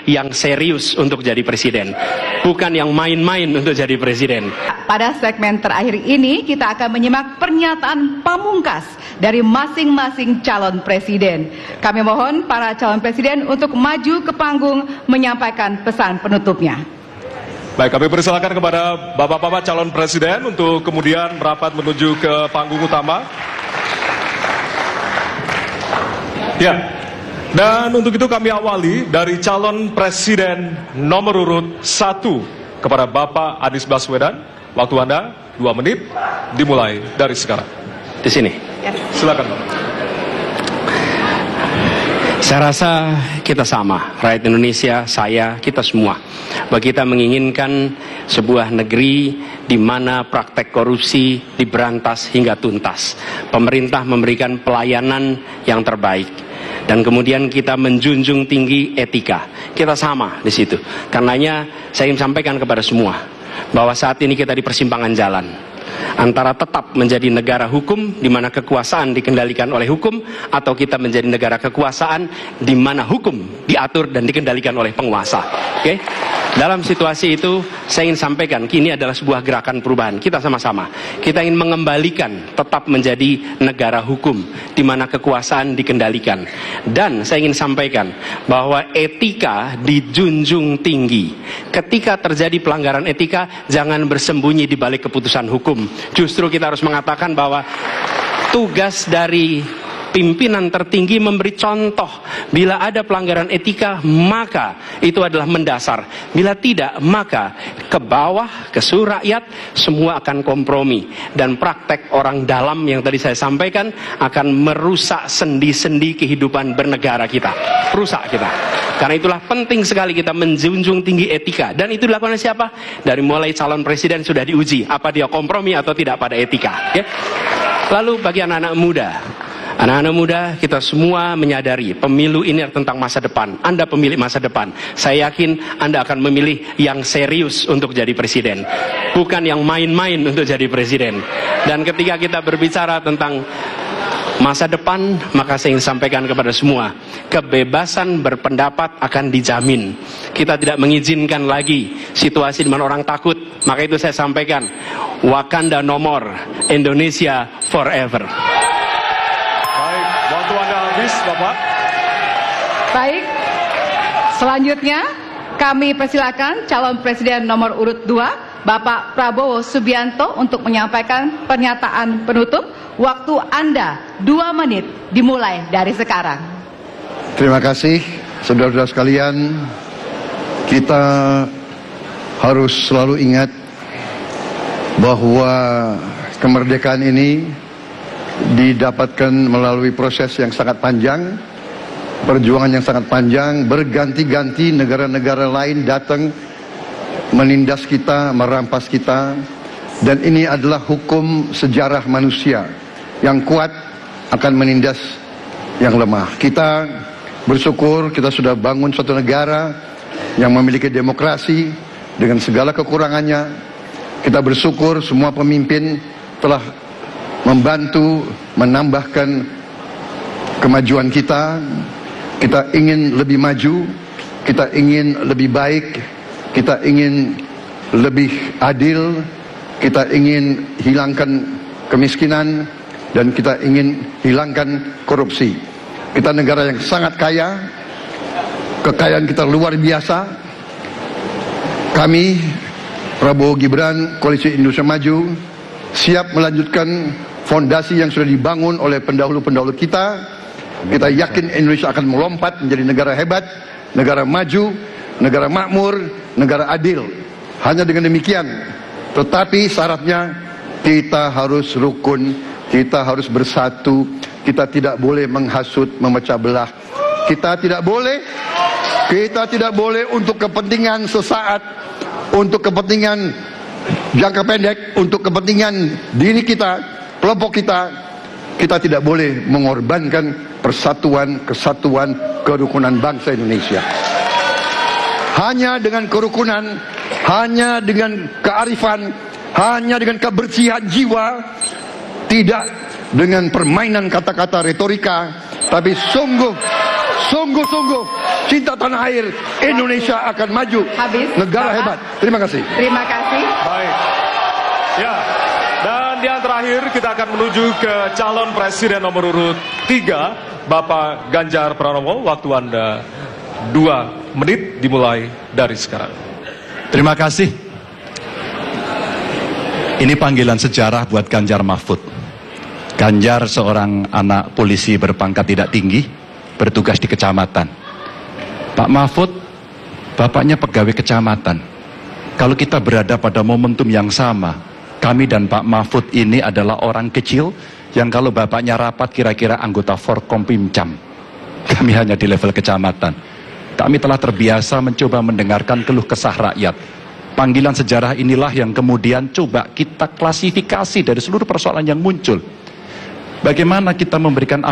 yang serius untuk jadi presiden, bukan yang main-main untuk jadi presiden. Pada segmen terakhir ini kita akan menyimak pernyataan pamungkas dari masing-masing calon presiden. Kami mohon para calon presiden untuk maju ke panggung menyampaikan pesan penutupnya. Baik, kami persilakan kepada bapak-bapak calon presiden untuk kemudian merapat menuju ke panggung utama. Ya, dan untuk itu kami awali dari calon presiden nomor urut 1 kepada Bapak Anies Baswedan. Waktu Anda 2 menit, dimulai dari sekarang. Di sini. Silakan, Bapak. Saya rasa kita sama, rakyat Indonesia, saya, kita semua. Bahwa kita menginginkan sebuah negeri di mana praktek korupsi diberantas hingga tuntas. Pemerintah memberikan pelayanan yang terbaik. Dan kemudian kita menjunjung tinggi etika. Kita sama di situ. Karenanya saya ingin sampaikan kepada semua bahwa saat ini kita di persimpangan jalan antara tetap menjadi negara hukum di mana kekuasaan dikendalikan oleh hukum, atau kita menjadi negara kekuasaan di mana hukum diatur dan dikendalikan oleh penguasa. Oke? Dalam situasi itu saya ingin sampaikan kini adalah sebuah gerakan perubahan. Kita sama-sama kita ingin mengembalikan tetap menjadi negara hukum di mana kekuasaan dikendalikan. Dan saya ingin sampaikan bahwa etika dijunjung tinggi. Ketika terjadi pelanggaran etika, jangan bersembunyi di balik keputusan hukum. Justru kita harus mengatakan bahwa tugas dari pimpinan tertinggi memberi contoh. Bila ada pelanggaran etika, maka itu adalah mendasar. Bila tidak, maka ke bawah, ke seluruh rakyat, semua akan kompromi. Dan praktek orang dalam yang tadi saya sampaikan akan merusak sendi-sendi kehidupan bernegara kita. Rusak kita. Karena itulah penting sekali kita menjunjung tinggi etika. Dan itu dilakukan oleh siapa? Dari mulai calon presiden sudah diuji. Apa dia kompromi atau tidak pada etika. Ya? Lalu bagi anak-anak muda. Anak-anak muda, kita semua menyadari pemilu ini tentang masa depan. Anda pemilik masa depan. Saya yakin Anda akan memilih yang serius untuk jadi presiden, bukan yang main-main untuk jadi presiden. Dan ketika kita berbicara tentang masa depan, maka saya ingin sampaikan kepada semua, kebebasan berpendapat akan dijamin. Kita tidak mengizinkan lagi situasi di mana orang takut. Maka itu saya sampaikan, Wakanda no more, Indonesia forever. Waktu Anda habis, Bapak. Baik, selanjutnya kami persilakan calon presiden nomor urut 2, Bapak Prabowo Subianto untuk menyampaikan pernyataan penutup. Waktu Anda 2 menit, dimulai dari sekarang. Terima kasih, saudara-saudara sekalian. Kita harus selalu ingat bahwa kemerdekaan ini didapatkan melalui proses yang sangat panjang, perjuangan yang sangat panjang, berganti-ganti negara-negara lain datang menindas kita, merampas kita, dan ini adalah hukum sejarah manusia. Yang kuat akan menindas yang lemah. Kita bersyukur kita sudah bangun suatu negara yang memiliki demokrasi dengan segala kekurangannya. Kita bersyukur semua pemimpin telah membantu menambahkan kemajuan kita. Kita ingin lebih maju, kita ingin lebih baik, kita ingin lebih adil, kita ingin hilangkan kemiskinan, dan kita ingin hilangkan korupsi. Kita negara yang sangat kaya, kekayaan kita luar biasa. Kami, Prabowo Gibran, Koalisi Indonesia Maju, siap melanjutkan fondasi yang sudah dibangun oleh pendahulu-pendahulu kita. Kita yakin Indonesia akan melompat menjadi negara hebat, negara maju, negara makmur, negara adil. Hanya dengan demikian. Tetapi syaratnya kita harus rukun, kita harus bersatu, kita tidak boleh menghasut, memecah belah. Kita tidak boleh untuk kepentingan sesaat, untuk kepentingan jangka pendek, untuk kepentingan diri kita, kelompok kita, kita tidak boleh mengorbankan persatuan, kesatuan, kerukunan bangsa Indonesia. Hanya dengan kerukunan, hanya dengan kearifan, hanya dengan kebersihan jiwa, tidak dengan permainan kata-kata retorika, tapi sungguh cinta tanah air, Indonesia akan maju. Habis, Negara Bapak. hebat. Terima kasih. Terima kasih. Baik. Ya. Dan yang terakhir kita akan menuju ke calon presiden nomor urut 3, Bapak Ganjar Pranowo. Waktu Anda 2 menit dimulai dari sekarang. Terima kasih. Ini panggilan sejarah buat Ganjar Mahfud. Ganjar seorang anak polisi berpangkat tidak tinggi, bertugas di kecamatan. Pak Mahfud, bapaknya pegawai kecamatan. Kalau kita berada pada momentum yang sama, kami dan Pak Mahfud ini adalah orang kecil yang kalau bapaknya rapat kira-kira anggota Forkompimcam. Kami hanya di level kecamatan. Kami telah terbiasa mencoba mendengarkan keluh kesah rakyat. Panggilan sejarah inilah yang kemudian coba kita klasifikasi dari seluruh persoalan yang muncul. Bagaimana kita memberikan